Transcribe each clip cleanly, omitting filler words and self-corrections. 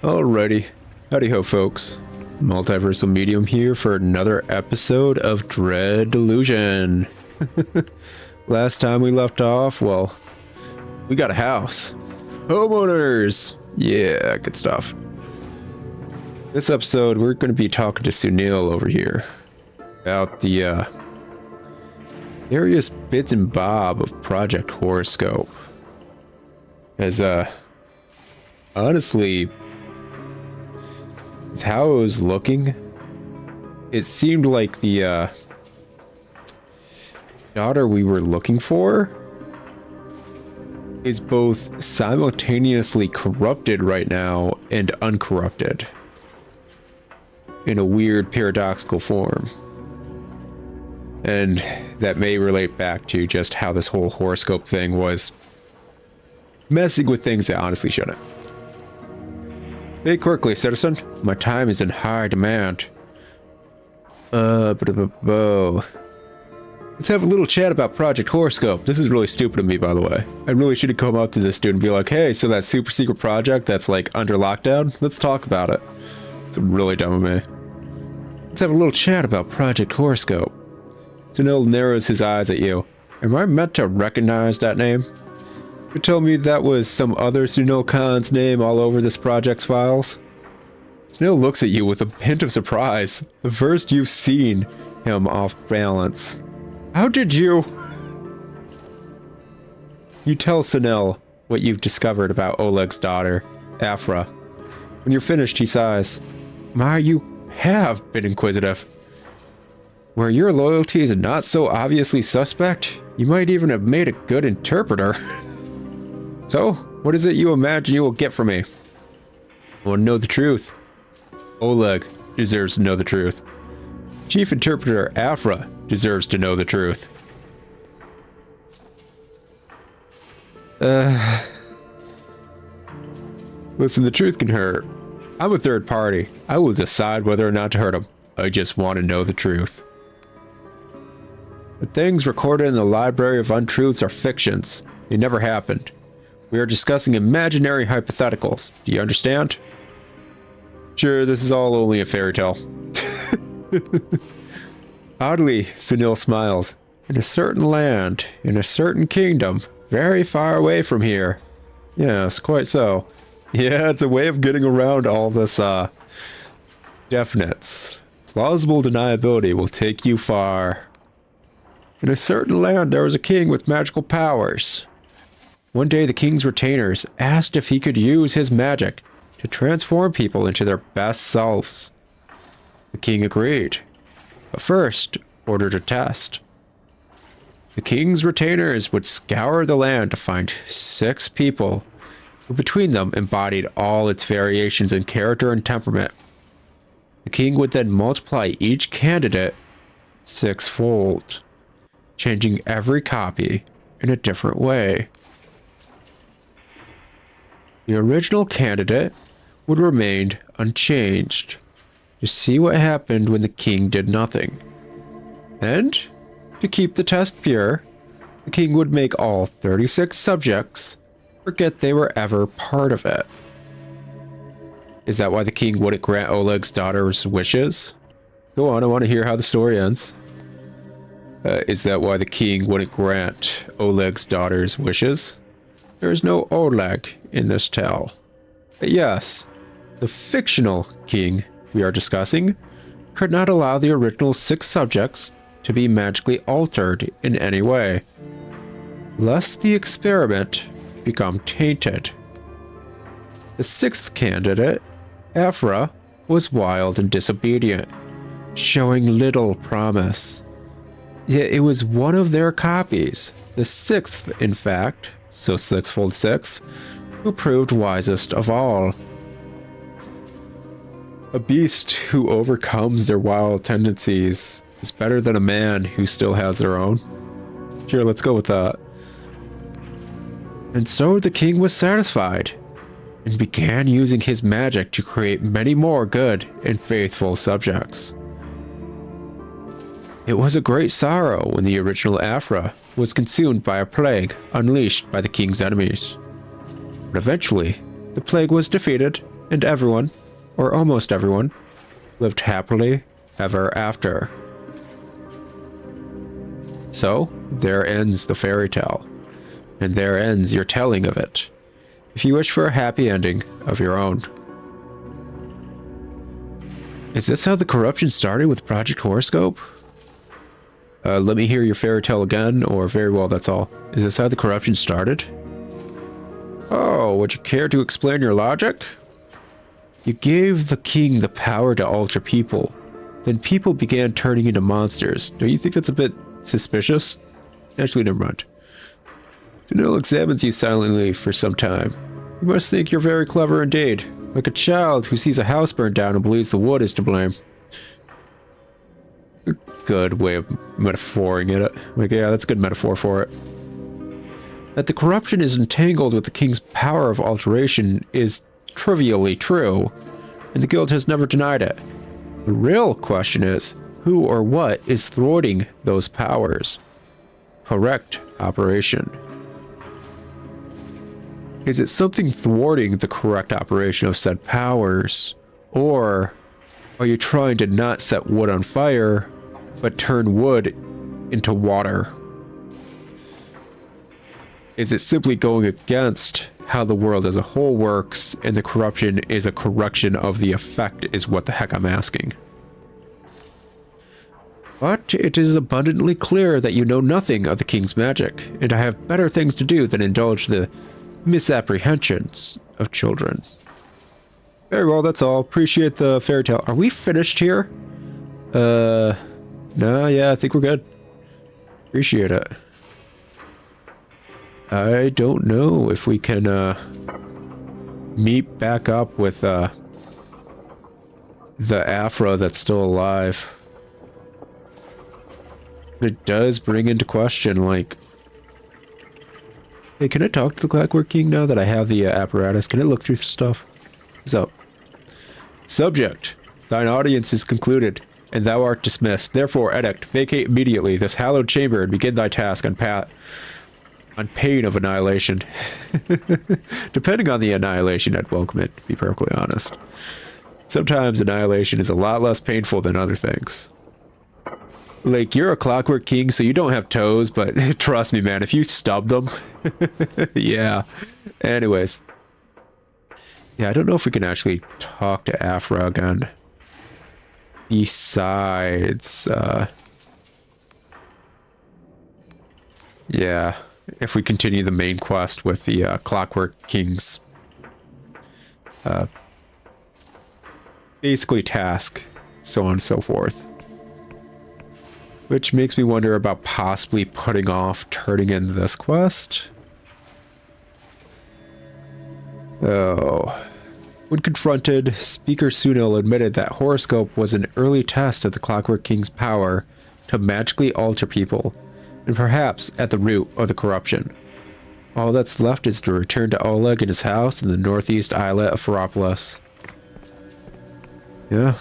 Alrighty, howdy ho folks, Multiversal Medium here for another episode of Dread Delusion. Last time we left off, well, we got a house. Homeowners! Yeah, good stuff. This episode, we're going to be talking to Sunil over here about the various bits and bob of Project Horoscope. As, honestly, how it was looking, it seemed like the daughter we were looking for is both simultaneously corrupted right now and uncorrupted in a weird paradoxical form. And that may relate back to just how this whole horoscope thing was messing with things that honestly shouldn't. Very quickly, citizen. My time is in high demand. Let's have a little chat about Project Horoscope. This is really stupid of me, by the way. I really should have come up to this dude and be like, hey, so that super secret project that's like under lockdown, let's talk about it. It's really dumb of me. Let's have a little chat about Project Horoscope. Sunil narrows his eyes at you. Am I meant to recognize that name? You tell me that was some other Sunil Khan's name all over this project's files? Sunil looks at you with a hint of surprise. The first you've seen him off balance. How did you... You tell Sunil what you've discovered about Oleg's daughter, Afra. When you're finished, he sighs. My, you have been inquisitive. Where your loyalty is not so obviously suspect, you might even have made a good interpreter. So, what is it you imagine you will get from me? I want to know the truth. Oleg deserves to know the truth. Chief Interpreter Afra deserves to know the truth. Listen, the truth can hurt. I'm a third party. I will decide whether or not to hurt him. I just want to know the truth. The things recorded in the Library of Untruths are fictions. They never happened. We are discussing imaginary hypotheticals. Do you understand? Sure, this is all only a fairy tale. Oddly, Sunil smiles. In a certain land, in a certain kingdom, very far away from here. Yes, quite so. Yeah, it's a way of getting around all this, definites. Plausible deniability will take you far. In a certain land, there was a king with magical powers. One day, the king's retainers asked if he could use his magic to transform people into their best selves. The king agreed, but first ordered a test. The king's retainers would scour the land to find 6 people who between them embodied all its variations in character and temperament. The king would then multiply each candidate 6-fold, changing every copy in a different way. The original candidate would remain unchanged to see what happened when the king did nothing. And, to keep the test pure, the king would make all 36 subjects forget they were ever part of it. Is that why the king wouldn't grant Oleg's daughter's wishes? Go on, I want to hear how the story ends. Is that why the king wouldn't grant Oleg's daughter's wishes? There is no Oleg in this tale. But yes, the fictional king we are discussing could not allow the original 6 subjects to be magically altered in any way, lest the experiment become tainted. The 6th candidate, Afra, was wild and disobedient, showing little promise. Yet it was one of their copies, the 6th in fact, so 6-fold 6, who proved wisest of all. A beast who overcomes their wild tendencies is better than a man who still has their own. Sure, let's go with that. And so the king was satisfied, and began using his magic to create many more good and faithful subjects. It was a great sorrow when the original Afra was consumed by a plague unleashed by the king's enemies. But eventually, the plague was defeated, and everyone, or almost everyone, lived happily ever after. So, there ends the fairy tale, and there ends your telling of it, if you wish for a happy ending of your own. Is this how the corruption started with Project Horoscope? Let me hear your fairy tale again, or very well, that's all. Is this how the corruption started? Oh, would you care to explain your logic? You gave the king the power to alter people. Then people began turning into monsters. Don't you think that's a bit suspicious? Actually, never mind. Dunil examines you silently for some time. You must think you're very clever indeed. Like a child who sees a house burned down and believes the wood is to blame. A good way of metaphoring it. Like, yeah, that's a good metaphor for it. That the corruption is entangled with the king's power of alteration is trivially true, and the guild has never denied it. The real question is, who or what is thwarting those powers? Correct operation. Is it something thwarting the correct operation of said powers? Or are you trying to not set wood on fire, but turn wood into water? Is it simply going against how the world as a whole works, and the corruption is a correction of the effect, is what the heck I'm asking. But it is abundantly clear that you know nothing of the king's magic, and I have better things to do than indulge the misapprehensions of children. Very well, that's all. Appreciate the fairy tale. Are we finished here? No, yeah, I think we're good. Appreciate it. I don't know if we can meet back up with the Afra that's still alive. It does bring into question, like, hey, can I talk to the Clockwork King now that I have the apparatus? Can I look through stuff? What's up? Subject, thine audience is concluded, and thou art dismissed. Therefore, edict, vacate immediately this hallowed chamber and begin thy task on pain of annihilation. Depending on the annihilation, I'd welcome it, to be perfectly honest. Sometimes annihilation is a lot less painful than other things. Like, you're a Clockwork King, so you don't have toes, but trust me, man, if you stub them... yeah. Anyways. Yeah, I don't know if we can actually talk to Afra again. Besides, yeah, if we continue the main quest with the Clockwork King's basically task, so on and so forth. Which makes me wonder about possibly putting off turning in this quest. Oh. When confronted, Speaker Sunil admitted that Horoscope was an early test of the Clockwork King's power to magically alter people, and perhaps at the root of the corruption. All that's left is to return to Oleg and his house in the northeast islet of Ferropolis. Yeah,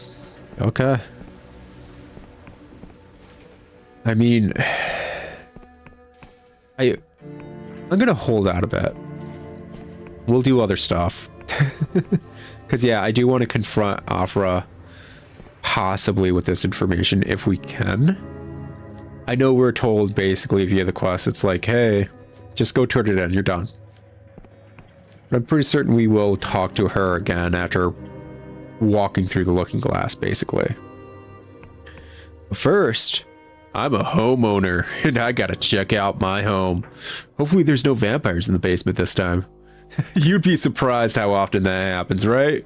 okay. I mean, I'm gonna hold out a bit. We'll do other stuff. Because, yeah, I do want to confront Afra possibly with this information if we can. I know we're told basically via the quest, it's like, hey, just go turn it in, you're done. But I'm pretty certain we will talk to her again after walking through the looking glass, basically. But first, I'm a homeowner, and I gotta check out my home. Hopefully there's no vampires in the basement this time. You'd be surprised how often that happens, right?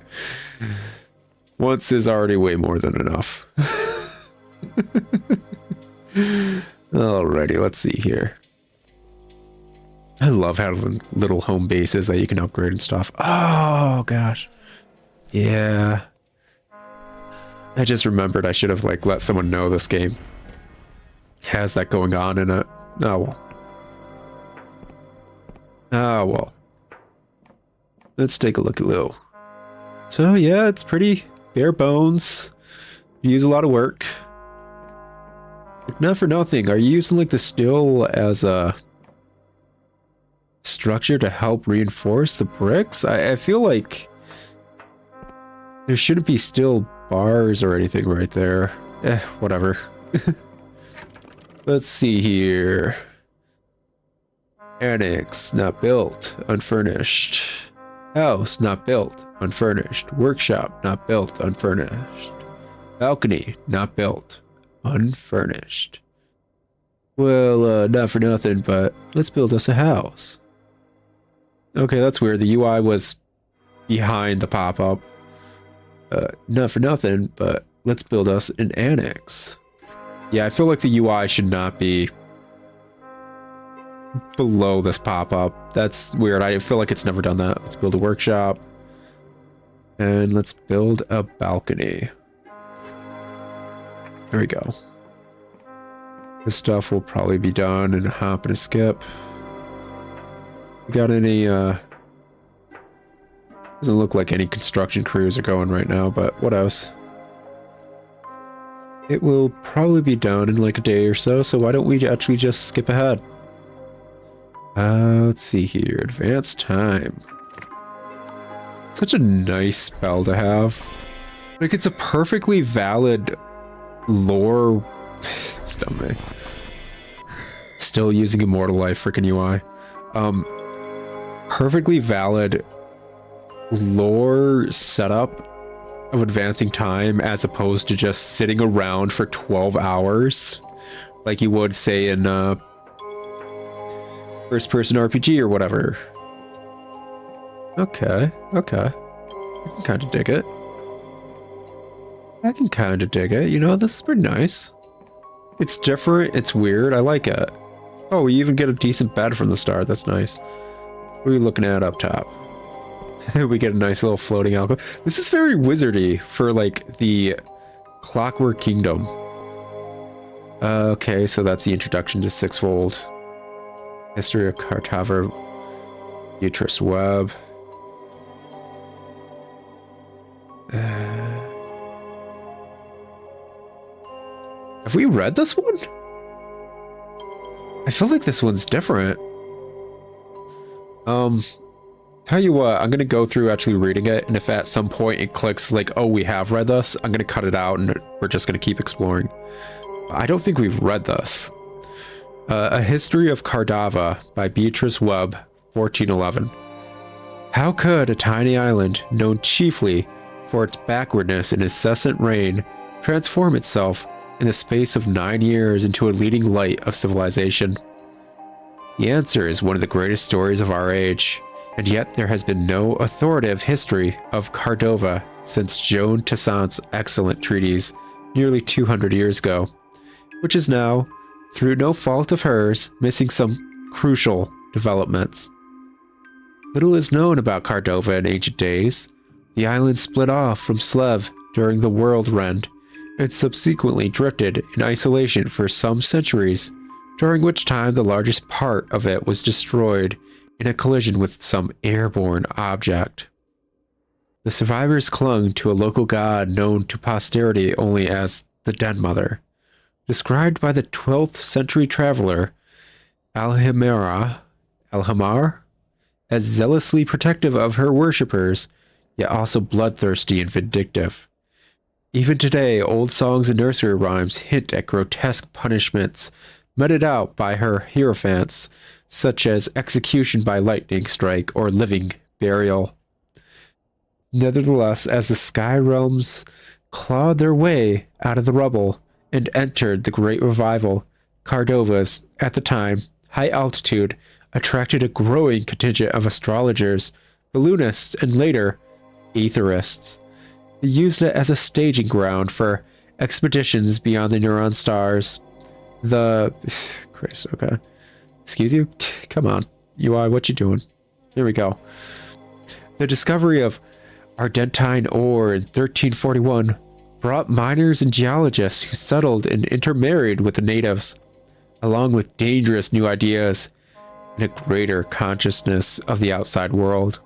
Once is already way more than enough. Alrighty, let's see here. I love having little home bases that you can upgrade and stuff. Oh, gosh. Yeah. I just remembered I should have, like, let someone know this game has that going on in it. Oh, well. Oh, well. Let's take a look at Lou. So, yeah, it's pretty bare bones. You use a lot of work. Like, not for nothing. Are you using, like, the steel as a structure to help reinforce the bricks? I feel like There shouldn't be still bars or anything right there. Whatever. Let's see here. Annex, not built, unfurnished. House, not built, unfurnished. Workshop, not built, unfurnished. Balcony, not built, unfurnished. Well, not for nothing, but let's build us a house. Okay, that's weird. The UI was behind the pop-up. Not for nothing, but let's build us an annex. Yeah, I feel like the UI should not be below this pop-up. That's weird. I feel like it's never done that. Let's build a workshop. And let's build a balcony. There we go. This stuff will probably be done in a hop and a skip. We got any, doesn't look like any construction crews are going right now, but what else? It will probably be done in like a day or so, so why don't we actually just skip ahead? Let's see here. Advanced time. Such a nice spell to have. Like, it's a perfectly valid lore. Stomach. Still using Immortal Life freaking UI. Perfectly valid lore setup of advancing time as opposed to just sitting around for 12 hours like you would say in first person RPG or whatever. Okay. I can kind of dig it. You know, this is pretty nice. It's different, it's weird, I like it. Oh, we even get a decent bed from the start, that's nice. What are we looking at up top? We get a nice little floating alcove. This is very wizardy for like the Clockwork Kingdom. Okay, so that's the introduction to Sixfold. History of Cartava, Beatrice Webb. Have we read this one? I feel like this one's different. Tell you what, I'm gonna go through actually reading it, and if at some point it clicks like, oh, we have read this, I'm gonna cut it out and we're just gonna keep exploring. I don't think we've read this. A History of Cardava by Beatrice Webb, 1411. How could a tiny island, known chiefly for its backwardness and incessant rain, transform itself in the space of 9 years into a leading light of civilization? The answer is one of the greatest stories of our age, and yet there has been no authoritative history of Cardova since Joan Toussaint's excellent treatise nearly 200 years ago, which is now, through no fault of hers, missing some crucial developments. Little is known about Cardova in ancient days. The island split off from Slev during the World Rend, and subsequently drifted in isolation for some centuries, during which time the largest part of it was destroyed in a collision with some airborne object. The survivors clung to a local god known to posterity only as the Dead Mother, described by the 12th century traveler Alhamar as zealously protective of her worshippers, yet also bloodthirsty and vindictive. Even today, old songs and nursery rhymes hint at grotesque punishments meted out by her hierophants, such as execution by lightning strike or living burial. Nevertheless, as the sky realms clawed their way out of the rubble and entered the Great Revival, Cardova's, at the time, high altitude attracted a growing contingent of astrologers, balloonists, and later, aetherists. They used it as a staging ground for expeditions beyond the Neuron stars. Christ, okay. Excuse you? Come on. UI, what you doing? Here we go. The discovery of Ardentine ore in 1341 brought miners and geologists who settled and intermarried with the natives, along with dangerous new ideas and a greater consciousness of the outside world.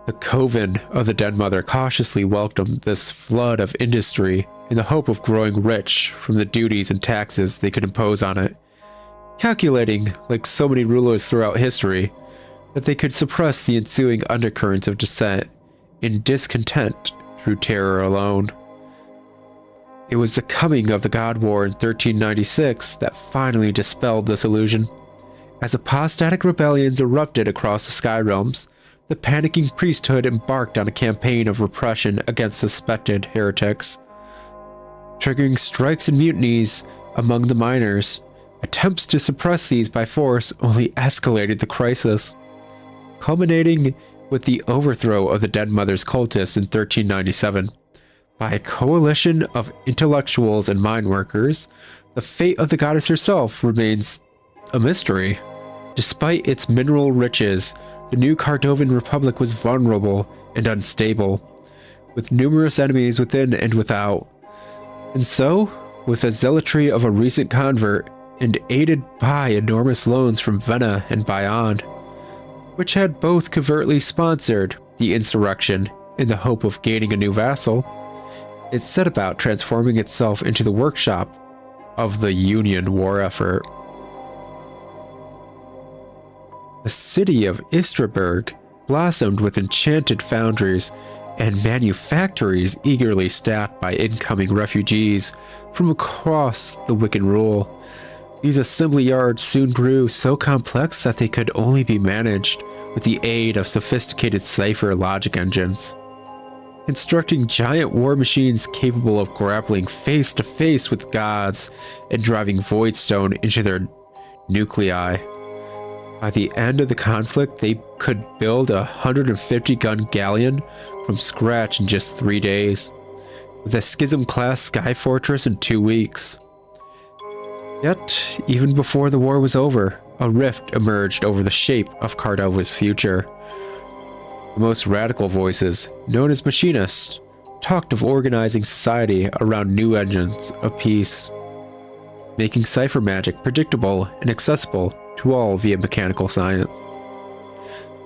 The Coven of the Dead Mother cautiously welcomed this flood of industry in the hope of growing rich from the duties and taxes they could impose on it, calculating, like so many rulers throughout history, that they could suppress the ensuing undercurrents of dissent in discontent through terror alone. It was the coming of the God War in 1396 that finally dispelled this illusion. As apostatic rebellions erupted across the Sky Realms, the panicking priesthood embarked on a campaign of repression against suspected heretics, triggering strikes and mutinies among the miners. Attempts to suppress these by force only escalated the crisis, culminating with the overthrow of the Dead Mother's cultists in 1397. By a coalition of intellectuals and mine workers, the fate of the goddess herself remains a mystery. Despite its mineral riches, the new Cardovan Republic was vulnerable and unstable, with numerous enemies within and without. And so, with the zealotry of a recent convert, and aided by enormous loans from Vena and Bayonne, which had both covertly sponsored the insurrection in the hope of gaining a new vassal, it set about transforming itself into the workshop of the Union war effort. The city of Istraburg blossomed with enchanted foundries and manufactories eagerly staffed by incoming refugees from across the Wiccan rule. These assembly yards soon grew so complex that they could only be managed with the aid of sophisticated cipher logic engines, constructing giant war machines capable of grappling face to face with gods and driving Voidstone into their nuclei. By the end of the conflict, they could build a 150-gun galleon from scratch in just 3 days, with a Schism-class sky fortress in 2 weeks. Yet, even before the war was over, a rift emerged over the shape of Cardova's future. The most radical voices, known as machinists, talked of organizing society around new engines of peace, making cipher magic predictable and accessible to all via mechanical science.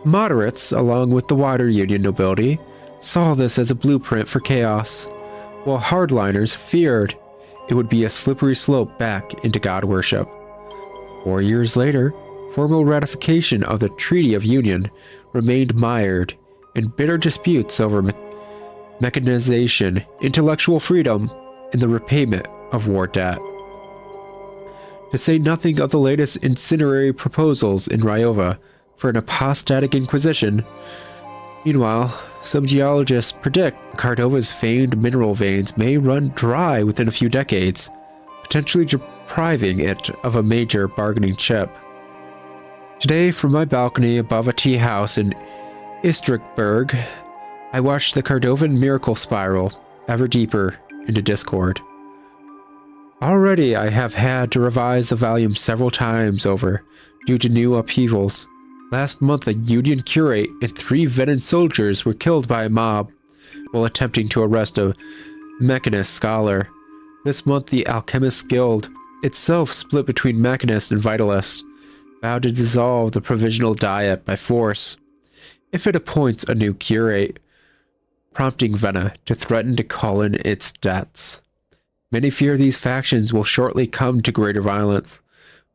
Moderates, along with the wider Union nobility, saw this as a blueprint for chaos, while hardliners feared it would be a slippery slope back into god worship. 4 years later, formal ratification of the Treaty of Union remained mired in bitter disputes over mechanization, intellectual freedom, and the repayment of war debt. To say nothing of the latest incendiary proposals in Ryova for an apostatic inquisition. Meanwhile, some geologists predict Cardova's famed mineral veins may run dry within a few decades, potentially depriving it of a major bargaining chip. Today, from my balcony above a tea house in Istrickburg, I watched the Cardovan miracle spiral ever deeper into discord. Already I have had to revise the volume several times over due to new upheavals. Last month a Union curate and 3 Venom soldiers were killed by a mob while attempting to arrest a mechanist scholar. This month the Alchemist Guild, itself split between mechanists and vitalists, vowed to dissolve the provisional diet by force if it appoints a new curate, prompting Vena to threaten to call in its debts. Many fear these factions will shortly come to greater violence,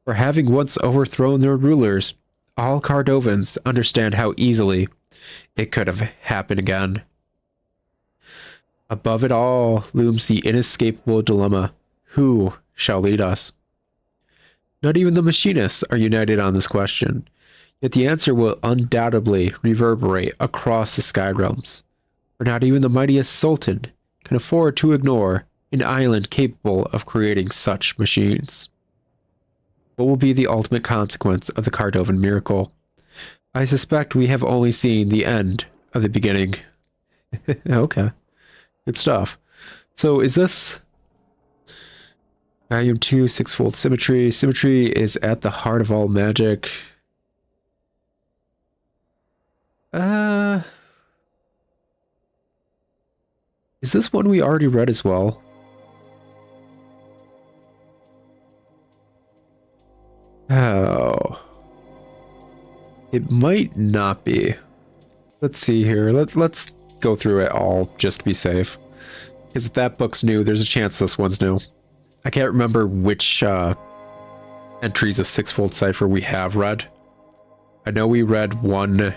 for having once overthrown their rulers, all Cardovans understand how easily it could have happened again. Above it all looms the inescapable dilemma: who shall lead us? Not even the machinists are united on this question, yet the answer will undoubtedly reverberate across the Sky Realms, for not even the mightiest Sultan can afford to ignore an island capable of creating such machines. What will be the ultimate consequence of the Cardovan miracle? I suspect we have only seen the end of the beginning. Okay, good stuff. So is this Volume 2, Sixfold Symmetry? Symmetry is at the heart of all magic. Is this one we already read as well? Oh. It might not be. Let's see here. Let's go through it all just to be safe. Because if that book's new, there's a chance this one's new. I can't remember which entries of Sixfold Cipher we have read. I know we read one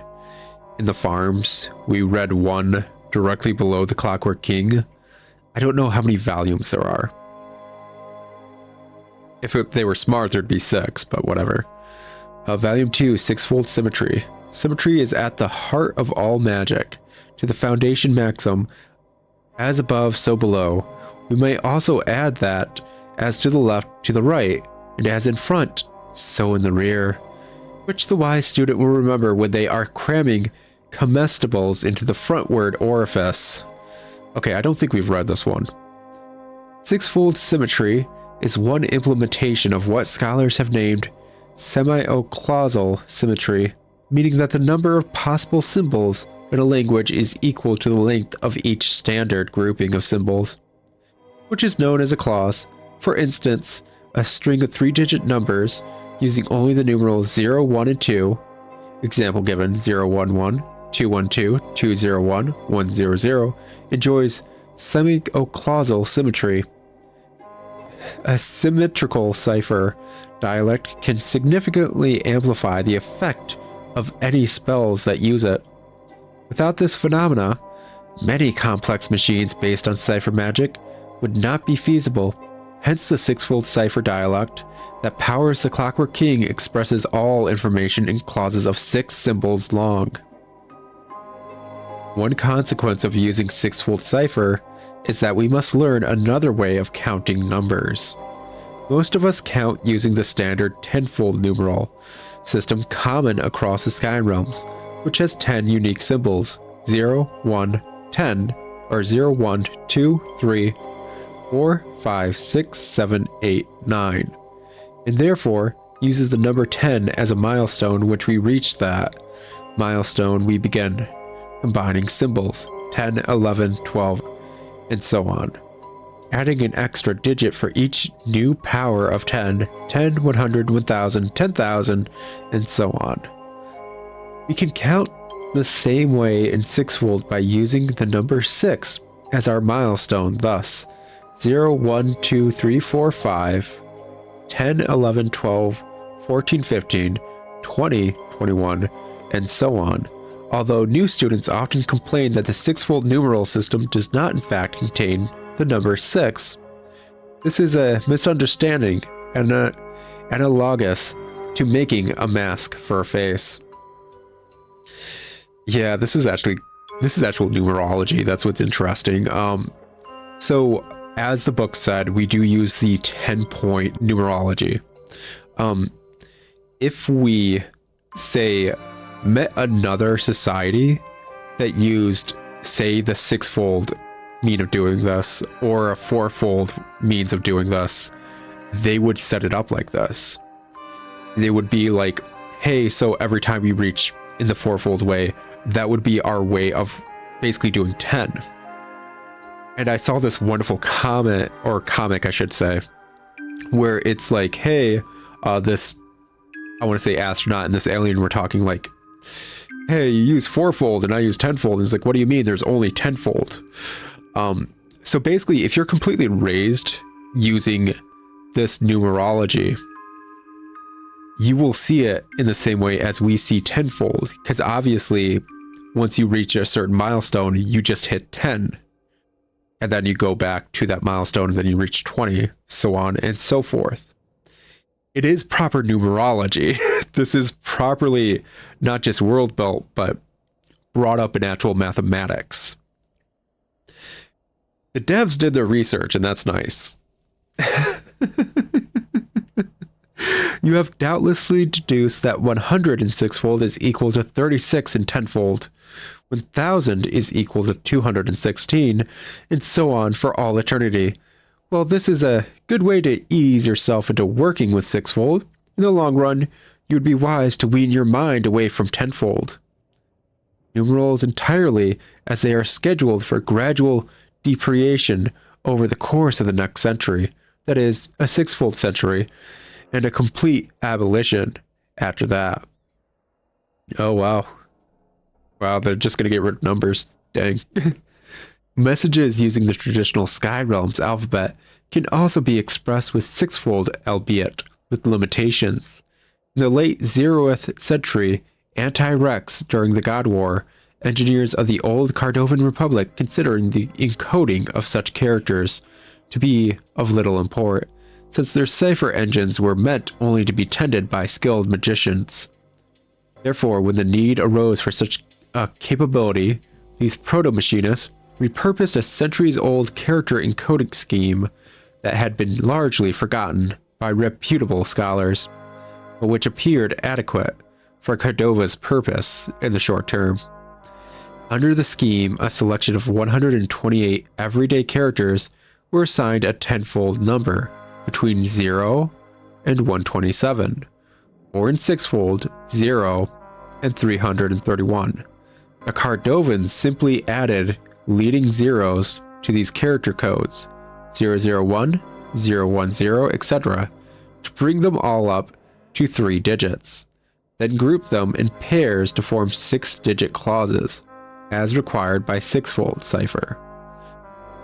in the farms, we read 1 directly below the Clockwork King. I don't know how many volumes there are. If they were smart, there'd be 6, but whatever. Volume 2, Sixfold Symmetry. Symmetry is at the heart of all magic. To the foundation maxim, as above, so below. We may also add that, as to the left, to the right, and as in front, so in the rear. Which the wise student will remember when they are cramming comestibles into the frontward orifice. Okay, I don't think we've read this one. Sixfold Symmetry is one implementation of what scholars have named semi-oclausal symmetry, meaning that the number of possible symbols in a language is equal to the length of each standard grouping of symbols, which is known as a clause. For instance, a string of 3-digit numbers using only the numerals 0, 1, and 2, example given 011, 212, 201, 100, enjoys semi-oclausal symmetry. A symmetrical cipher dialect can significantly amplify the effect of any spells that use it. Without this phenomena, many complex machines based on cipher magic would not be feasible. Hence the sixfold cipher dialect that powers the Clockwork King expresses all information in clauses of 6 symbols long. One consequence of using sixfold cipher is that we must learn another way of counting numbers. Most of us count using the standard tenfold numeral system common across the Sky Realms, which has 10 unique symbols, 0, 1, 10, or 0, 1, 2, 3, 4, 5, 6, 7, 8, 9, and therefore uses the number 10 as a milestone. Which we reach that milestone, we begin combining symbols, 10, 11, 12, and so on, adding an extra digit for each new power of 10, 10, 100, 1000, 10,000, and so on. We can count the same way in sixfold by using the number 6 as our milestone, thus 0, 1, 2, 3, 4, 5, 10, 11, 12, 14, 15, 20, 21, and so on. Although new students often complain that the sixfold numeral system does not in fact contain the number 6. This is a misunderstanding and analogous to making a mask for a face. Yeah, this is actual numerology. That's what's interesting. So as the book said, we do use the 10-point numerology. If we say met another society that used, say, the sixfold mean of doing this or a fourfold means of doing this, they would set it up like this. They would be like, hey, so every time we reach in the fourfold way, that would be our way of basically doing 10. And I saw this wonderful comic, I should say, where it's like, hey, this, I want to say astronaut and this alien were talking like, hey, you use fourfold and I use tenfold. And it's like, what do you mean? There's only tenfold. So basically, if you're completely raised using this numerology, you will see it in the same way as we see tenfold. Because obviously, once you reach a certain milestone, you just hit 10. And then you go back to that milestone and then you reach 20, so on and so forth. It is proper numerology. This is properly not just world built, but brought up in actual mathematics. The devs did their research, and that's nice. You have doubtlessly deduced that 100 in sixfold is equal to 36 in tenfold, 1000 is equal to 216, and so on for all eternity. Well, this is a good way to ease yourself into working with sixfold. In the long run, you would be wise to wean your mind away from tenfold numerals entirely, as they are scheduled for gradual depreciation over the course of the next century, that is, a sixfold century, and a complete abolition after that. Oh, wow. Wow, they're just going to get rid of numbers. Dang. Messages using the traditional Sky Realms alphabet can also be expressed with sixfold, albeit with limitations. In the late 0th century, anti-Rex during the God War, engineers of the old Cardovan Republic considering the encoding of such characters to be of little import, since their cipher engines were meant only to be tended by skilled magicians. Therefore, when the need arose for such a capability, these proto-machinists repurposed a centuries-old character encoding scheme that had been largely forgotten by reputable scholars, but which appeared adequate for Cordova's purpose in the short term. Under the scheme, a selection of 128 everyday characters were assigned a tenfold number between 0 and 127, or in sixfold 0 and 331. The Cardovans simply added leading zeros to these character codes, 001, 010, etc., to bring them all up to 3 digits, then group them in pairs to form 6-digit clauses, as required by sixfold cipher.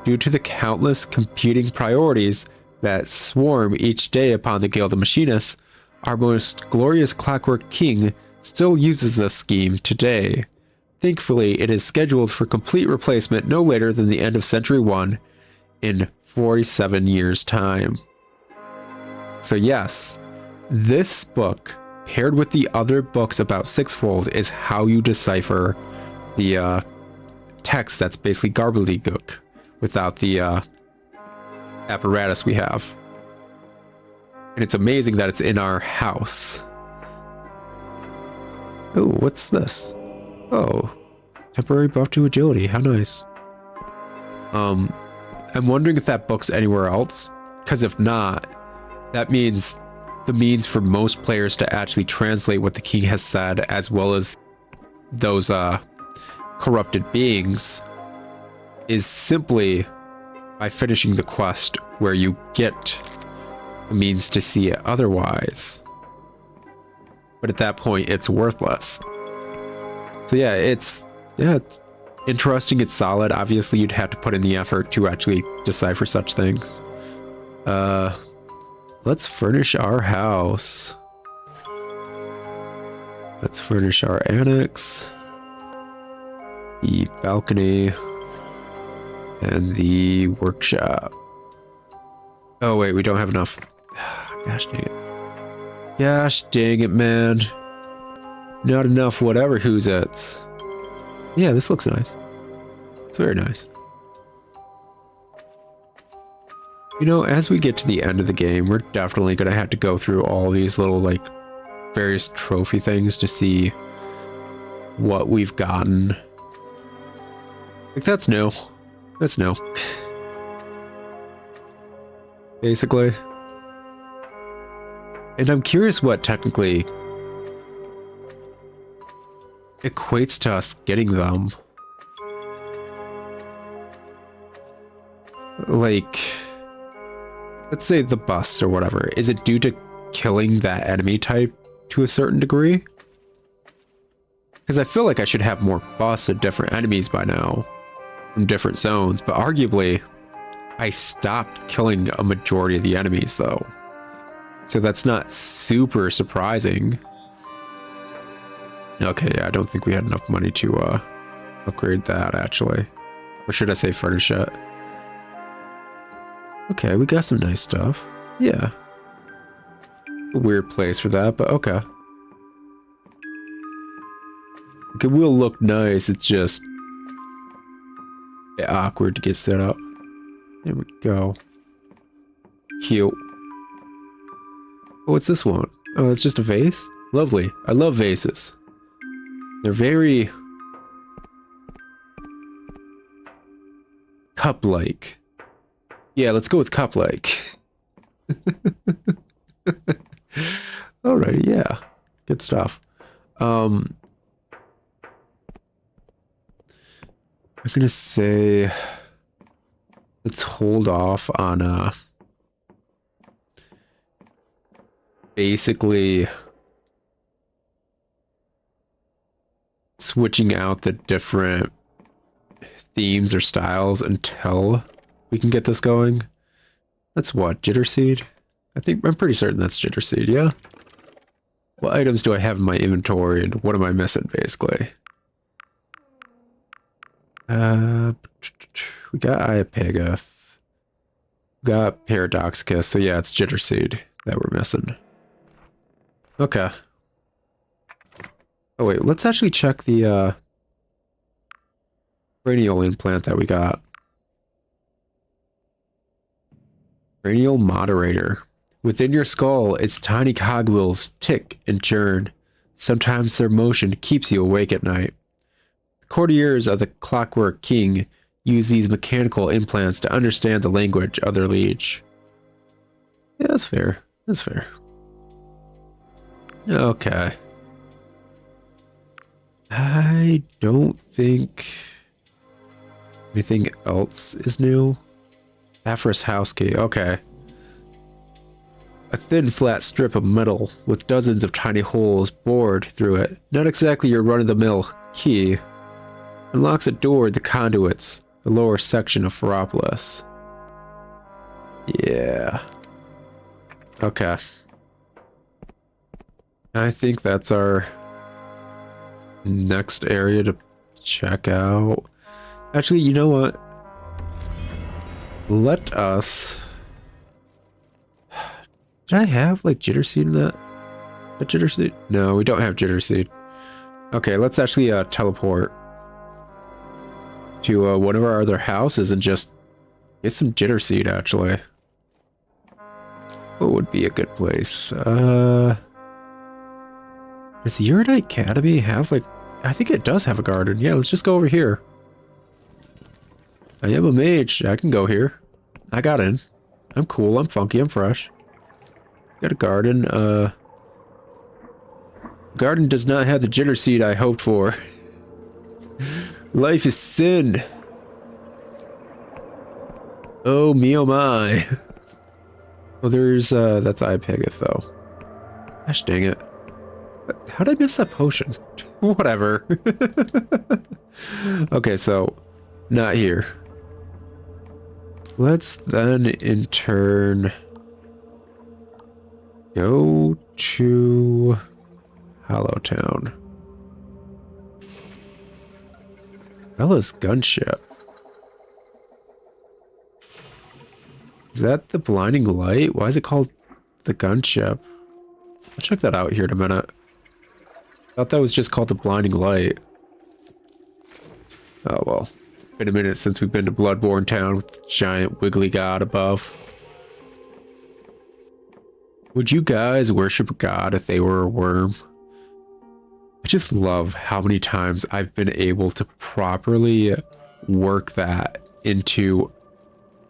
Due to the countless competing priorities that swarm each day upon the Guild of Machinists, our most glorious Clockwork King still uses this scheme today. Thankfully, it is scheduled for complete replacement no later than the end of Century 1 in 47 years' time. So yes, this book, paired with the other books about sixfold, is how you decipher the text that's basically gobbledygook without the apparatus we have. And it's amazing that it's in our house. Oh, what's this? Oh, temporary buff to agility. How nice. I'm wondering if that book's anywhere else, because if not, that means the means for most players to actually translate what the king has said, as well as those corrupted beings, is simply by finishing the quest where you get the means to see it otherwise. But at that point, it's worthless. So yeah, it's interesting, it's solid. Obviously, you'd have to put in the effort to actually decipher such things. Let's furnish our house. Let's furnish our annex, the balcony, and the workshop. Oh wait, we don't have enough. Gosh dang it. Gosh dang it, man. Not enough whatever who's it's. Yeah, this looks nice. It's very nice. You know, as we get to the end of the game, we're definitely going to have to go through all these little, like, various trophy things to see what we've gotten. Like, that's new. That's new. Basically. And I'm curious what technically equates to us getting them. Like, let's say the busts or whatever. Is it due to killing that enemy type to a certain degree? Because I feel like I should have more busts of different enemies by now from different zones, but arguably I stopped killing a majority of the enemies though. So that's not super surprising. Okay, yeah, I don't think we had enough money to upgrade that actually. Or should I say furnish it? Okay, we got some nice stuff. Yeah. A weird place for that, but okay. It will look nice, it's just awkward to get set up. There we go. Cute. Oh, what's this one? Oh, it's just a vase? Lovely. I love vases. They're very cup-like. Yeah, let's go with cup-like. Alrighty, yeah. Good stuff. I'm gonna say let's hold off on basically switching out the different themes or styles until we can get this going. That's what, Jitter Seed? I'm pretty certain that's Jitter Seed, yeah? What items do I have in my inventory and what am I missing, basically? We got Iapegoth. We got Paradoxicus, so yeah, it's Jitter Seed that we're missing. Okay. Oh wait, let's actually check the cranial implant that we got. Cranial moderator. Within your skull, its tiny cogwheels tick and churn. Sometimes their motion keeps you awake at night. The courtiers of the Clockwork King use these mechanical implants to understand the language of their liege. Yeah, that's fair. That's fair. Okay. I don't think anything else is new. Aphros house key. Okay. A thin, flat strip of metal with dozens of tiny holes bored through it. Not exactly your run-of-the-mill key. Unlocks a door in the conduits, the lower section of Ferropolis. Yeah. Okay. I think that's our next area to check out. Actually, you know what? Let us... Did I have, like, Jitter Seed in that? A Jitter Seed? No, we don't have Jitter Seed. Okay, let's actually teleport to one of our other houses and just get some Jitter Seed, actually. What would be a good place? Does the Uranite Academy have, like... I think it does have a garden. Yeah, let's just go over here. I am a mage. I can go here. I got in. I'm cool. I'm funky. I'm fresh. Got a garden. Garden does not have the Jitter Seed I hoped for. Life is sin. Oh me oh my. Well, there's that's Iapegoth though. Gosh dang it. How did I miss that potion? Whatever. Okay, so not here. Let's then in turn go to Hollowtown. Bella's gunship. Is that the blinding light? Why is it called the gunship? I'll check that out here in a minute. I thought that was just called the blinding light. Oh well. Been a minute since we've been to Bloodborne Town with the giant wiggly god above. Would you guys worship a god if they were a worm? I just love how many times I've been able to properly work that into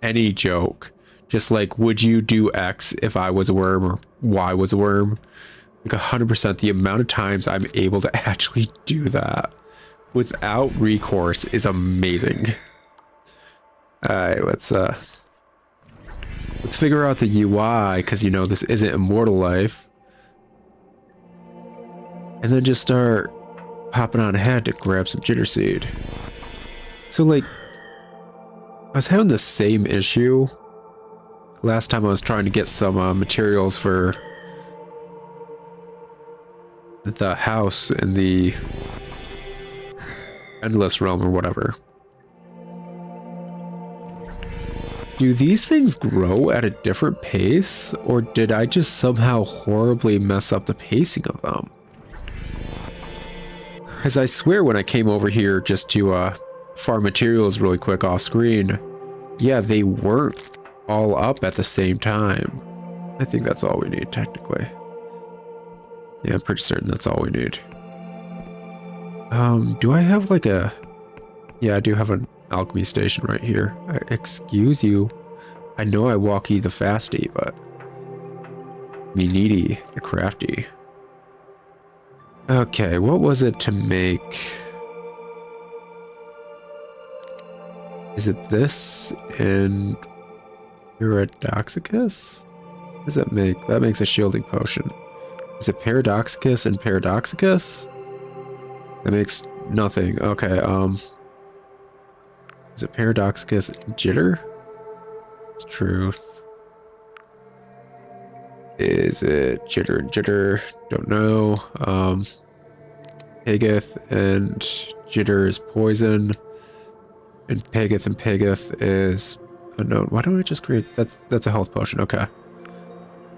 any joke. Just like, would you do X if I was a worm or Y was a worm? Like 100% the amount of times I'm able to actually do that without recourse is amazing. Alright, let's figure out the UI, because you know this isn't Immortal Life. And then just start popping on ahead to grab some Jitter Seed. So like, I was having the same issue last time I was trying to get some materials for the house in the Endless Realm or whatever. Do these things grow at a different pace, or did I just somehow horribly mess up the pacing of them? Because I swear when I came over here just to farm materials really quick off screen, yeah, they weren't all up at the same time. I think that's all we need, technically. Yeah, I'm pretty certain that's all we need. Do I have like a... Yeah, I do have an alchemy station right here. Excuse you. I know I walkie the fasty, but... Me needy, the crafty. Okay, what was it to make... Is it this and... Paradoxicus? What does that make? That makes a shielding potion. Is it Paradoxicus and Paradoxicus? That makes nothing. Okay, is it Paradoxicus and Jitter? It's truth. Is it jitter and jitter? Don't know. Pageth and jitter is poison. And Pageth is unknown. Why don't I just create... That's a health potion. Okay.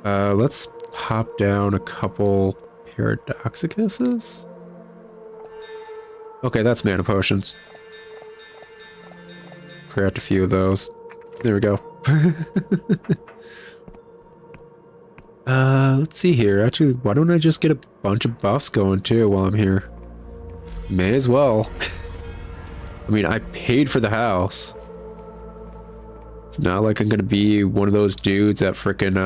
Let's pop down a couple Paradoxicuses. Okay, that's mana potions. Craft a few of those. There we go. Let's see here. Actually, why don't I just get a bunch of buffs going too while I'm here? May as well. I mean, I paid for the house. It's not like I'm gonna be one of those dudes at frickin'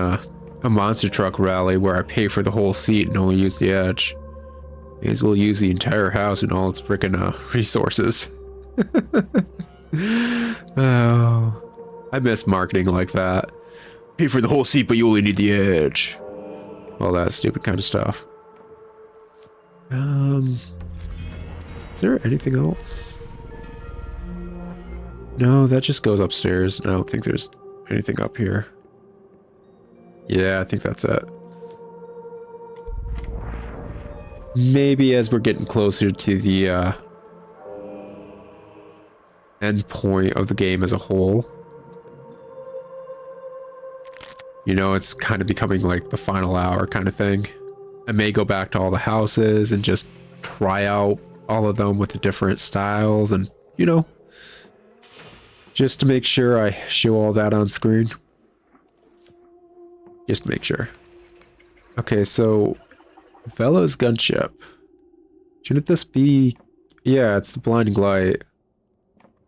a monster truck rally where I pay for the whole seat and only use the edge. May as well use the entire house and all its frickin' resources. Oh, I miss marketing like that. Pay for the whole seat, but you only need the edge. All that stupid kind of stuff. Is there anything else? No, that just goes upstairs. I don't think there's anything up here. Yeah, I think that's it. Maybe as we're getting closer to the end point of the game as a whole. You know, it's kind of becoming like the final hour kind of thing. I may go back to all the houses and just try out all of them with the different styles and, you know, just to make sure I show all that on screen. Just to make sure. Okay, so Vela's gunship. Shouldn't this be... Yeah, it's the blinding light.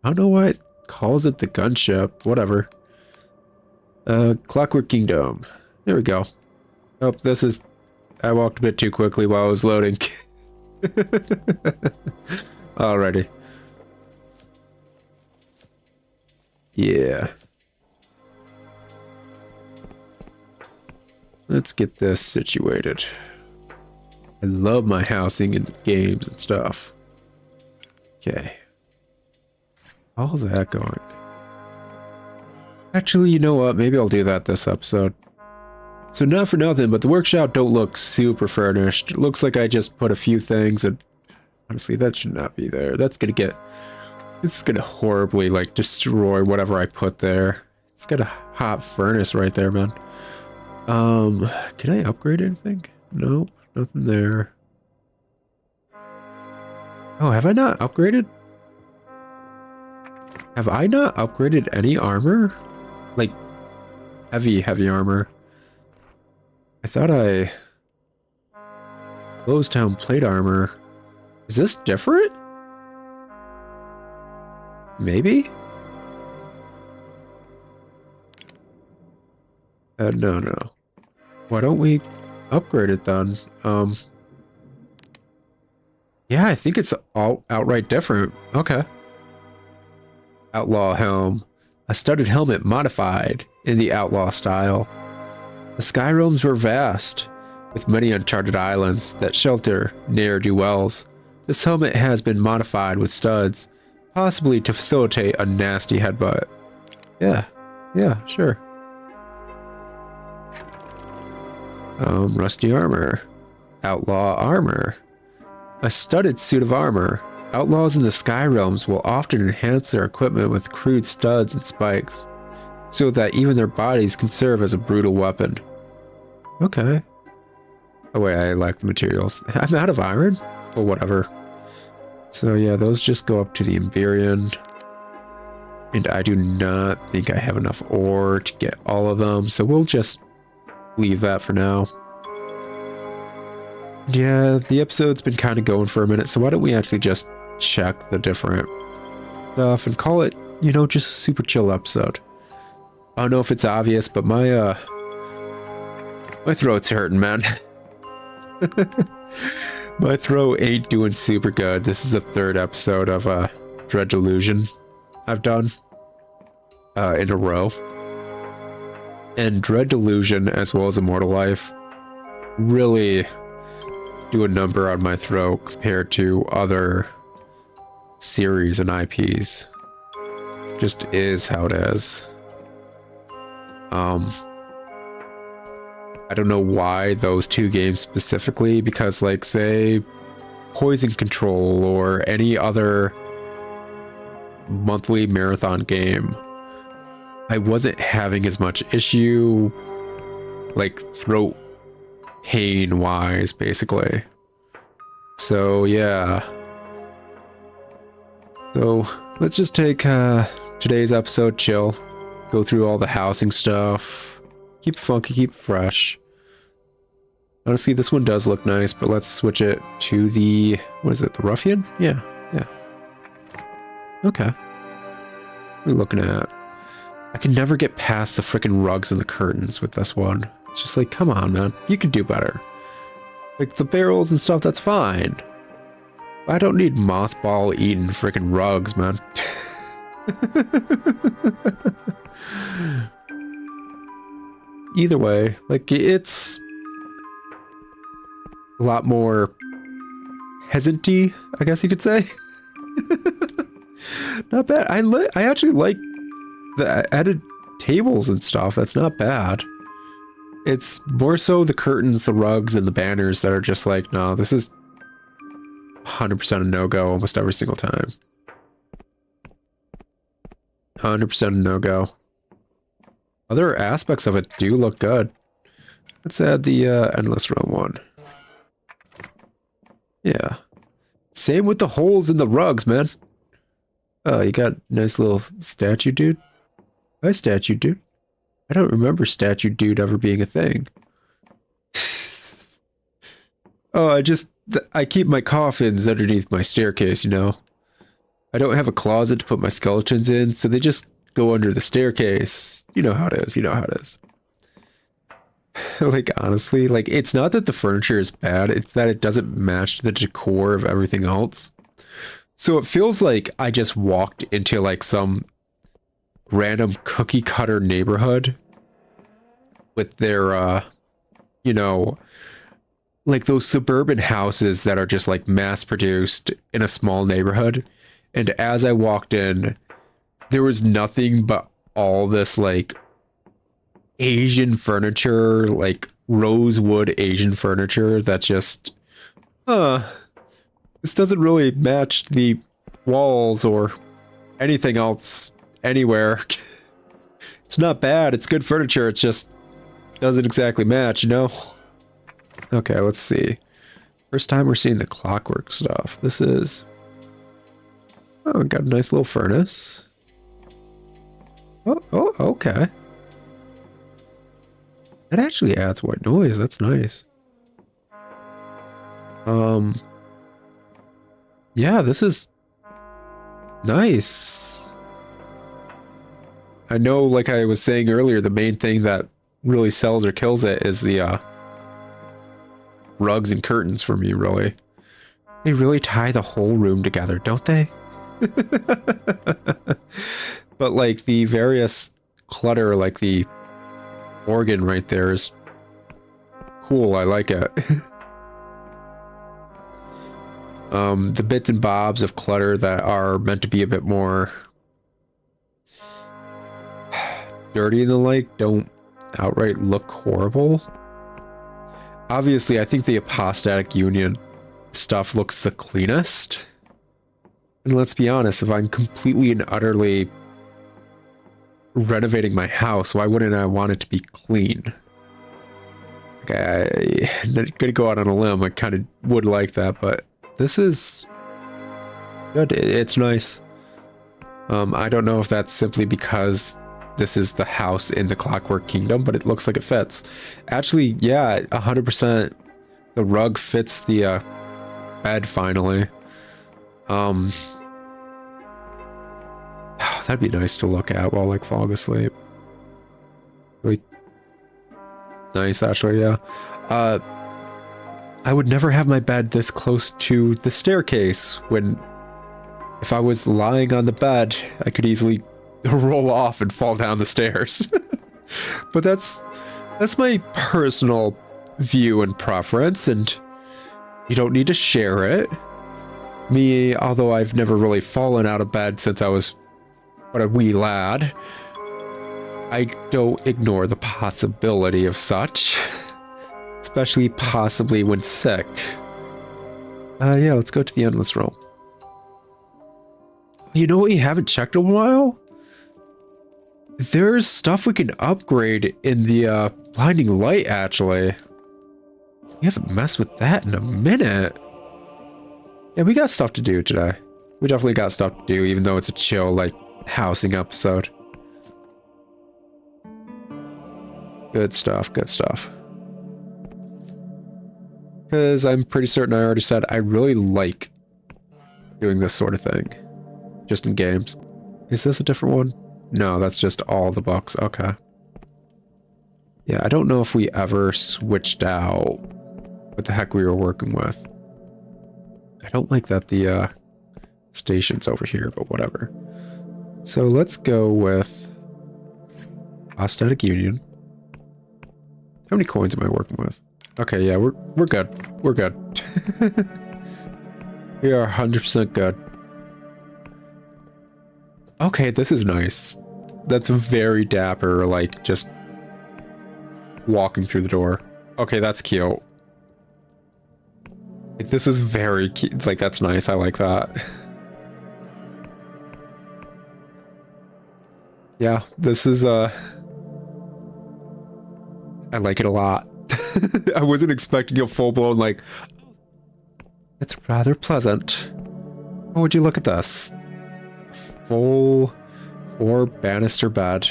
I don't know why it calls it the gunship. Whatever. Clockwork Kingdom. There we go. Oh, this is... I walked a bit too quickly while I was loading. Alrighty. Yeah. Let's get this situated. I love my housing and games and stuff. Okay. All that going. Actually, you know what? Maybe I'll do that this episode. So not for nothing, but the workshop don't look super furnished. It looks like I just put a few things and honestly, that should not be there. That's gonna get... This is gonna horribly, like, destroy whatever I put there. It's got a hot furnace right there, man. Can I upgrade anything? No, nothing there. Oh, have I not upgraded? Have I not upgraded any armor? Like, heavy armor. I thought I... Closed down plate armor. Is this different? Maybe? No. Why don't we upgrade it then? Yeah, I think it's all outright different. Okay. Outlaw helm. A studded helmet modified in the outlaw style. The sky realms were vast, with many uncharted islands that shelter ne'er-do-wells. This helmet has been modified with studs, possibly to facilitate a nasty headbutt. Yeah, sure. Rusty armor. Outlaw armor. A studded suit of armor. Outlaws in the sky realms will often enhance their equipment with crude studs and spikes, so that even their bodies can serve as a brutal weapon. Okay. Oh wait, I lack the materials. I'm out of iron? Well, whatever. So yeah, those just go up to the Emberian. And I do not think I have enough ore to get all of them, so we'll just leave that for now. Yeah, the episode's been kind of going for a minute, so why don't we actually just check the different stuff and call it, you know, just a super chill episode. I don't know if it's obvious, but my throat's hurting, man. My throat ain't doing super good. This is the third episode of Dread Delusion I've done in a row. And Dread Delusion, as well as Immortal Life, really do a number on my throat compared to other series and IPs. Just is how it is. I don't know why those two games specifically, because like say Poison Control or any other monthly marathon game, I wasn't having as much issue like throat pain wise basically. So yeah. So let's just take today's episode chill, go through all the housing stuff, keep it funky, keep it fresh. Honestly, this one does look nice, but let's switch it to the, what is it, the Ruffian? Yeah. Okay. What are we looking at? I can never get past the freaking rugs and the curtains with this one. It's just like, come on, man. You could do better. Like, the barrels and stuff, that's fine. I don't need mothball-eating freaking rugs, man. Either way, like, it's a lot more hesitant-y, I guess you could say. Not bad. I actually like the added tables and stuff. That's not bad. It's more so the curtains, the rugs, and the banners that are just like, no, this is 100% a no-go almost every single time. 100% a no-go. Other aspects of it do look good. Let's add the Endless Realm one. Yeah. Same with the holes in the rugs, man. Oh, you got a nice little statue, dude. Hi, statue, dude. I don't remember statue dude ever being a thing. Oh, I keep my coffins underneath my staircase, you know. I don't have a closet to put my skeletons in, so they just go under the staircase. You know how it is, you know how it is. Like, honestly, like, it's not that the furniture is bad, it's that it doesn't match the decor of everything else. So it feels like I just walked into, like, some random cookie cutter neighborhood with their, you know, like those suburban houses that are just, like, mass-produced in a small neighborhood. And as I walked in, there was nothing but all this, like, Asian furniture, like rosewood Asian furniture that's just, this doesn't really match the walls or anything else anywhere. It's not bad, it's good furniture, it just doesn't exactly match, you know? Okay, let's see. First time we're seeing the clockwork stuff. This is... Oh, we got a nice little furnace. Oh, okay. That actually adds white noise. That's nice. Yeah, this is nice. I know, like I was saying earlier, the main thing that really sells or kills it is the rugs and curtains for me, really. They really tie the whole room together, don't they? But like the various clutter, like the organ right there is cool. I like it. The bits and bobs of clutter that are meant to be a bit more dirty and the like don't outright look horrible. Obviously, I think the apostatic union stuff looks the cleanest. And let's be honest, if I'm completely and utterly renovating my house, why wouldn't I want it to be clean? Okay, I'm gonna go out on a limb. I kind of would like that, but this is good. It's nice. I don't know if that's simply because this is the house in the Clockwork Kingdom, but it looks like it fits. Actually, yeah, 100%. The rug fits the bed finally. That'd be nice to look at while like falling asleep. Really nice, actually, yeah. I would never have my bed this close to the staircase when, if I was lying on the bed, I could easily roll off and fall down the stairs. But that's my personal view and preference, and you don't need to share it. Me, although I've never really fallen out of bed since I was but a wee lad, I don't ignore the possibility of such. especially possibly when sick. Yeah, let's go to the Endless Realm. You know what you haven't checked in a while? There's stuff we can upgrade in the Blinding Light, actually. We haven't messed with that in a minute. Yeah, we got stuff to do today. We definitely got stuff to do, even though it's a chill, like, housing episode. Good stuff, good stuff. Because I'm pretty certain I already said I really like doing this sort of thing. Just in games. Is this a different one? No, that's just all the books. Okay. Yeah, I don't know if we ever switched out what the heck we were working with. I don't like that the station's over here, but whatever. So let's go with Aesthetic Union. How many coins am I working with? Okay, yeah, we're good. We're good. We are 100% good. Okay, this is nice. That's very dapper, like, just walking through the door. Okay, that's cute. Like, this is very cute. Like, that's nice. I like that. Yeah, this is, I like it a lot. I wasn't expecting a full-blown, like, it's rather pleasant. Oh, would you look at this? Full 4 banister bed.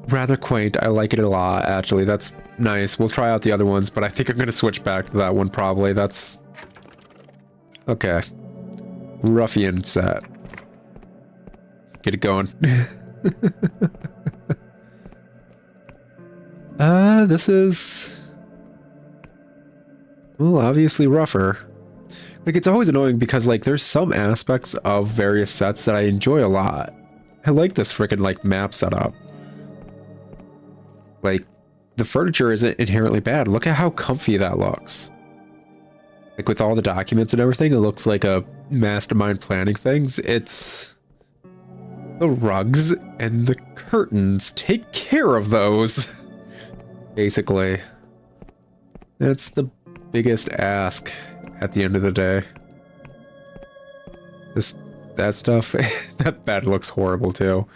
Rather quaint. I like it a lot, actually. That's nice. We'll try out the other ones, but I think I'm going to switch back to that one, probably. That's... Okay. Ruffian set. Let's get it going. This is... Well, obviously rougher. Like, it's always annoying because, like, there's some aspects of various sets that I enjoy a lot. I like this freaking, like, map setup. Like, the furniture isn't inherently bad. Look at how comfy that looks. Like, with all the documents and everything, it looks like a mastermind planning things. It's... the rugs and the curtains. Take care of those. Basically. That's the biggest ask at the end of the day. Just that stuff. That bed looks horrible too.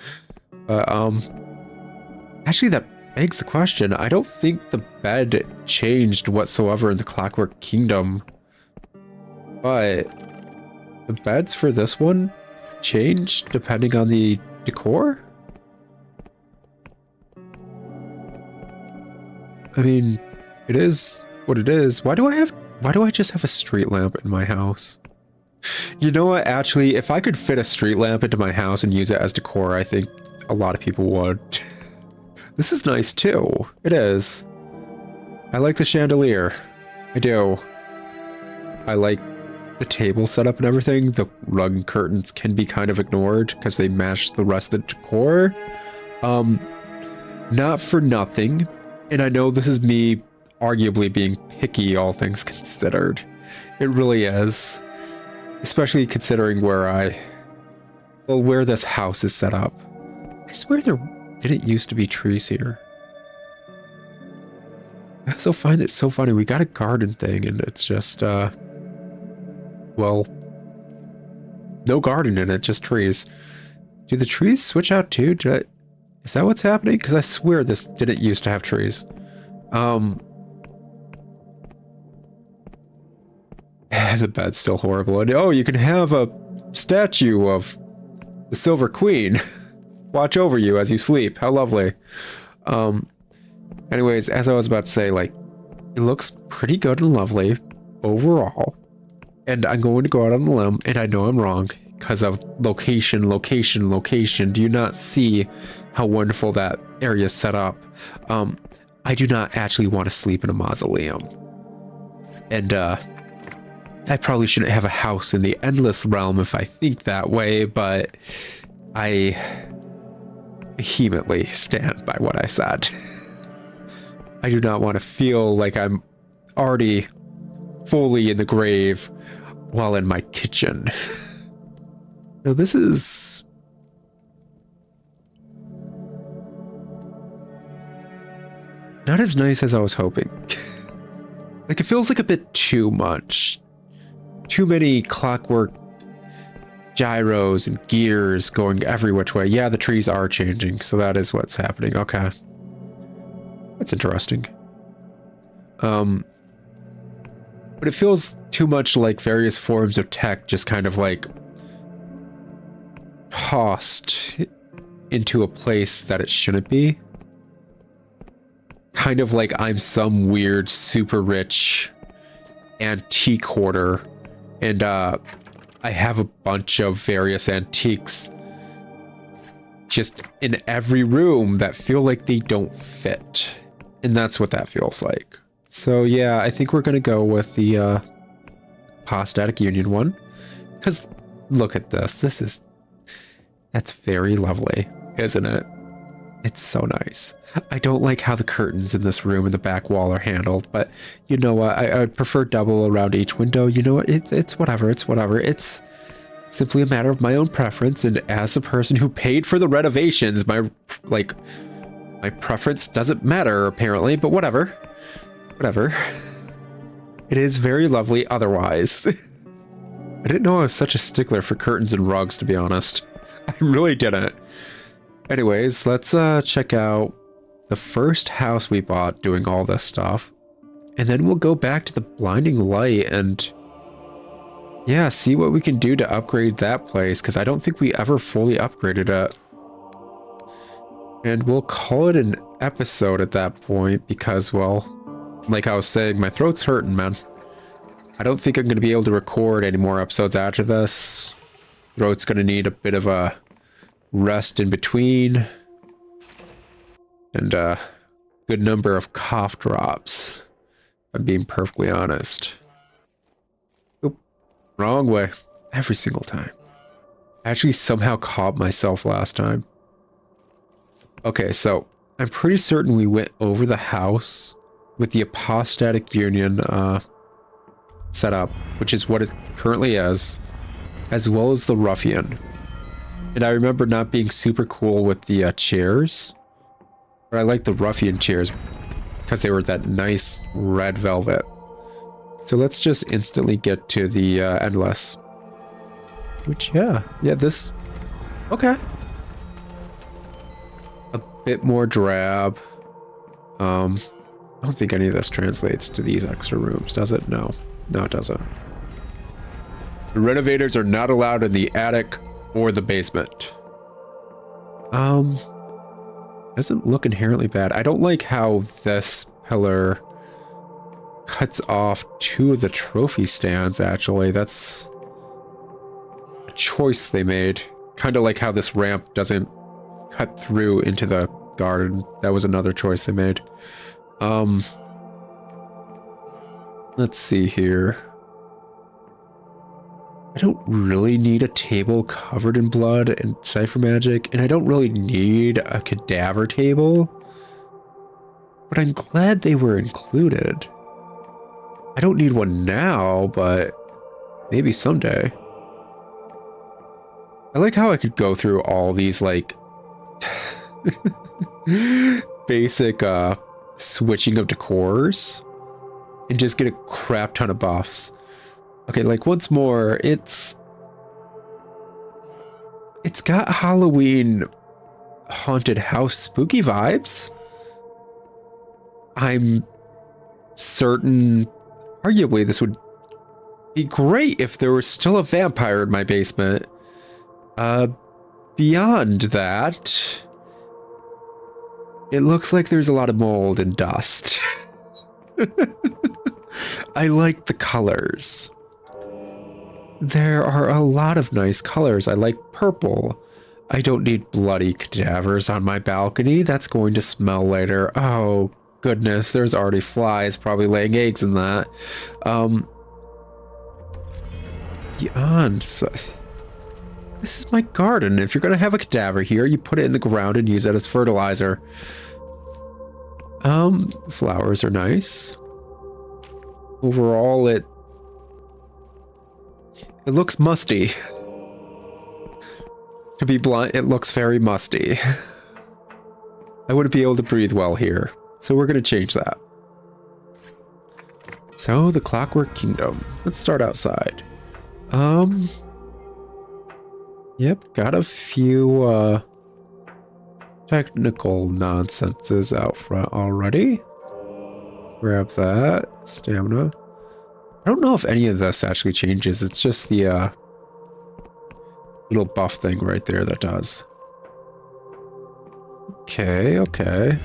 Actually, that begs the question. I don't think the bed changed whatsoever in the Clockwork Kingdom, but the beds for this one changed depending on the decor. I mean, it is what it is. Why do I just have a street lamp in my house? You know what? Actually, if I could fit a street lamp into my house and use it as decor, I think a lot of people would. This is nice too. It is. I like the chandelier. I do. I like the table setup and everything. The rug and curtains can be kind of ignored because they match the rest of the decor. Not for nothing. And I know this is me arguably being picky, all things considered. It really is. Especially considering where this house is set up. I swear there didn't used to be trees here. I also find it so funny. We got a garden thing and it's just, well, no garden in it, just trees. Do the trees switch out too? Is that what's happening? Because I swear this didn't used to have trees. The bed's still horrible. And, oh, you can have a statue of the Silver Queen watch over you as you sleep. How lovely. Anyways, as I was about to say, like, it looks pretty good and lovely overall. And I'm going to go out on the limb, and I know I'm wrong because of location. Do you not see how wonderful that area is set up? I do not actually want to sleep in a mausoleum. And, I probably shouldn't have a house in the Endless Realm if I think that way, but I vehemently stand by what I said. I do not want to feel like I'm already fully in the grave while in my kitchen. Now this is... Not as nice as I was hoping. Like, it feels like a bit too much. Too many clockwork gyros and gears going every which way. Yeah, the trees are changing, so that is what's happening. Okay. That's interesting. But it feels too much like various forms of tech just kind of like tossed into a place that it shouldn't be. Kind of like I'm some weird, super rich antique hoarder, and I have a bunch of various antiques just in every room that feel like they don't fit. And that's what that feels like. So yeah, I think we're gonna go with the hypothetic union one. Because look at this. That's very lovely, isn't it? It's so nice. I don't like how the curtains in this room and the back wall are handled, but you know what? I would prefer double around each window. You know what? It's whatever. It's whatever. It's simply a matter of my own preference, and as a person who paid for the renovations, my preference doesn't matter apparently, but whatever. Whatever. It is very lovely otherwise. I didn't know I was such a stickler for curtains and rugs, to be honest. I really didn't. Anyways, let's check out the first house we bought doing all this stuff. And then we'll go back to the blinding light and yeah, see what we can do to upgrade that place, because I don't think we ever fully upgraded it. And we'll call it an episode at that point because, well, like I was saying, my throat's hurting, man. I don't think I'm going to be able to record any more episodes after this. Throat's going to need a bit of a rest in between. And a good number of cough drops, if I'm being perfectly honest. Oop, wrong way. Every single time. I actually somehow caught myself last time. Okay, so I'm pretty certain we went over the house with the apostatic union set up, which is what it currently is, as well as the ruffian. And I remember not being super cool with the chairs, but I like the ruffian chairs because they were that nice red velvet. So let's just instantly get to the endless. Which, yeah, this, okay. A bit more drab. I don't think any of this translates to these extra rooms, does it? No, it doesn't. The renovators are not allowed in the attic or the basement. Doesn't look inherently bad. I don't like how this pillar cuts off two of the trophy stands, actually. That's a choice they made. Kind of like how this ramp doesn't cut through into the garden. That was another choice they made. Let's see here. I don't really need a table covered in blood and cipher magic, and I don't really need a cadaver table, but I'm glad they were included. I don't need one now, but maybe someday. I like how I could go through all these, like, basic switching of decors and just get a crap ton of buffs. Okay, like once more, it's got Halloween haunted house spooky vibes. I'm certain, arguably, this would be great if there was still a vampire in my basement. Beyond that, it looks like there's a lot of mold and dust. I like the colors. There are a lot of nice colors. I like purple. I don't need bloody cadavers on my balcony. That's going to smell later. Oh, goodness. There's already flies probably laying eggs in that. Beyond. So, this is my garden. If you're going to have a cadaver here, you put it in the ground and use it as fertilizer. Flowers are nice. Overall, it looks musty. To be blunt, it looks very musty. I wouldn't be able to breathe well here. So we're going to change that. So the Clockwork Kingdom. Let's start outside. Yep, got a few technical nonsenses out front already. Grab that. Stamina. I don't know if any of this actually changes. It's just the little buff thing right there that does. Okay, okay.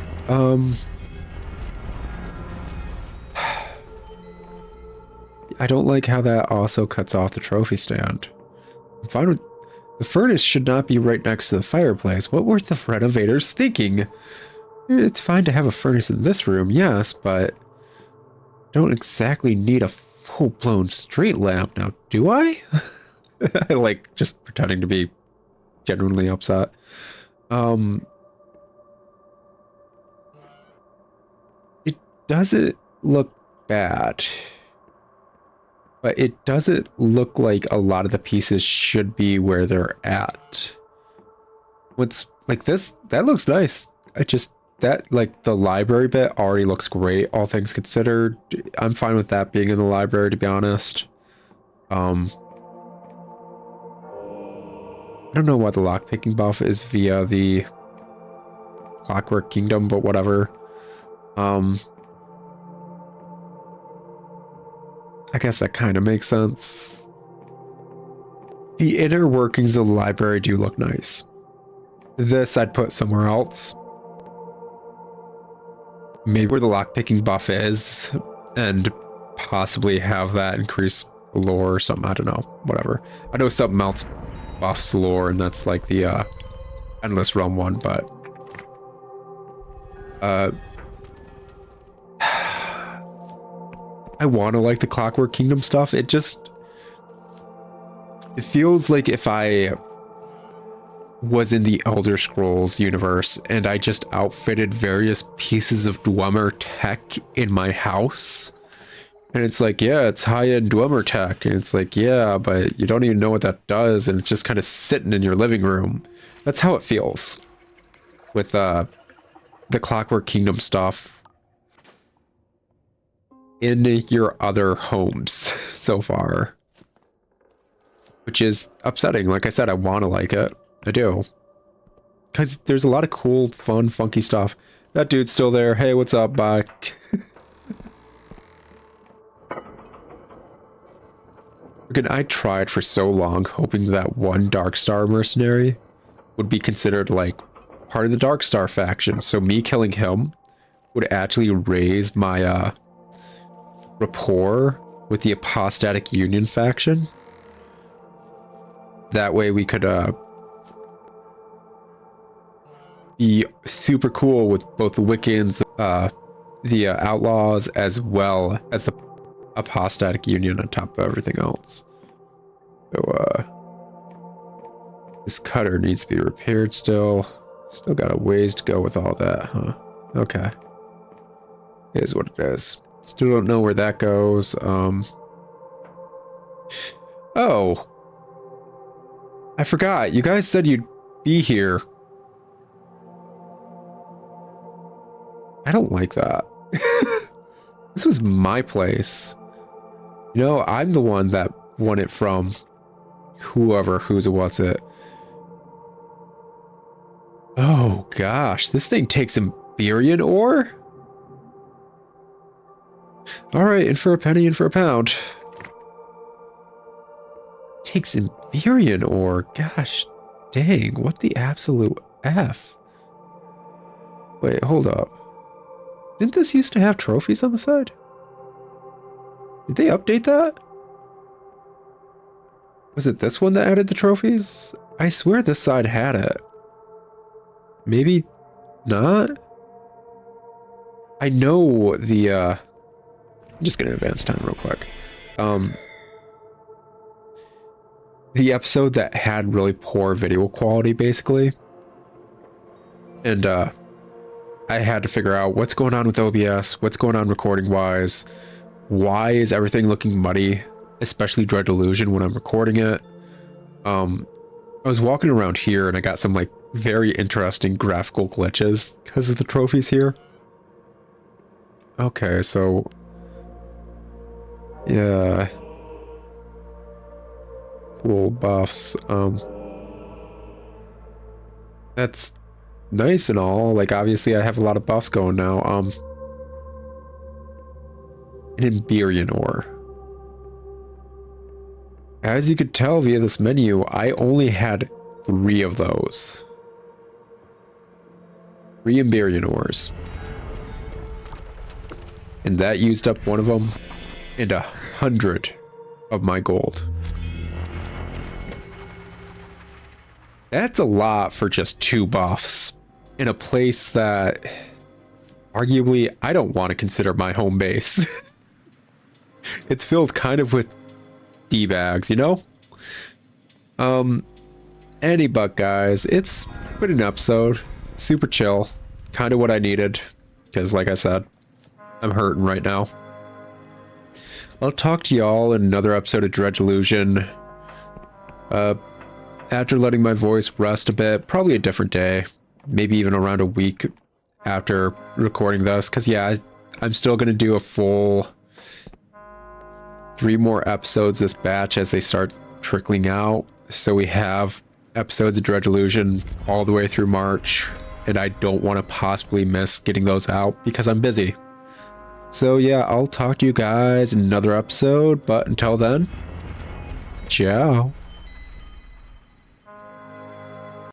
I don't like how that also cuts off the trophy stand. I'm fine with... The furnace should not be right next to the fireplace. What were the renovators thinking? It's fine to have a furnace in this room, yes, but... don't exactly need a full-blown street lamp now, do I? I like just pretending to be genuinely upset. It doesn't look bad. But it doesn't look like a lot of the pieces should be where they're at. What's like this, that looks nice. That, like, the library bit already looks great, all things considered. I'm fine with that being in the library, to be honest. I don't know why the lockpicking buff is via the Clockwork Kingdom, but whatever. I guess that kind of makes sense. The inner workings of the library do look nice. This I'd put somewhere else. Maybe where the lockpicking buff is, and possibly have that increase lore or something. I don't know. Whatever. I know something else buffs lore, and that's like the Endless Realm one, but... I want to like the Clockwork Kingdom stuff. It feels like if I was in the Elder Scrolls universe and I just outfitted various pieces of Dwemer tech in my house. And it's like, yeah, it's high-end Dwemer tech. And it's like, yeah, but you don't even know what that does. And it's just kind of sitting in your living room. That's how it feels with the Clockwork Kingdom stuff in your other homes so far, which is upsetting. Like I said, I want to like it. I do, because there's a lot of cool, fun, funky stuff. That dude's still there. Hey, what's up? Bye. Again, I tried for so long hoping that one Darkstar mercenary would be considered like part of the Darkstar faction, so me killing him would actually raise my rapport with the Apostatic Union faction. That way we could be super cool with both the Wiccans, the Outlaws, as well as the Apostatic Union on top of everything else. So this cutter needs to be repaired still. Still got a ways to go with all that, huh? Okay. It is what it is. Still don't know where that goes. Oh. I forgot. You guys said you'd be here. I don't like that. This was my place. You know, I'm the one that won it from who's it, what's it. Oh gosh, this thing takes Emberian ore? Alright, in for a penny, in for a pound. Takes Emberian ore. Gosh dang, what the absolute F? Wait, hold up. Didn't this used to have trophies on the side? Did they update that? Was it this one that added the trophies? I swear this side had it. Maybe not? I know the, I'm just gonna advance time real quick. The episode that had really poor video quality, basically. And, I had to figure out what's going on with OBS, what's going on recording-wise, why is everything looking muddy, especially Dread Delusion when I'm recording it. I was walking around here and I got some, like, very interesting graphical glitches because of the trophies here. Okay, so yeah, cool buffs. That's nice and all. Like, obviously, I have a lot of buffs going now. An Emberian ore. As you could tell via this menu, I only had 3 of those. 3 Emberian ores. And that used up one of them and 100 of my gold. That's a lot for just 2 buffs in a place that arguably I don't want to consider my home base. It's filled kind of with D-bags, you know? But guys, it's been an episode. Super chill. Kind of what I needed. Because like I said, I'm hurting right now. I'll talk to y'all in another episode of Dread Delusion. After letting my voice rest a bit, probably a different day. Maybe even around a week after recording this. Because yeah, I'm still going to do a full 3 more episodes this batch as they start trickling out. So we have episodes of Dread Delusion all the way through March. And I don't want to possibly miss getting those out because I'm busy. So yeah, I'll talk to you guys in another episode. But until then, ciao.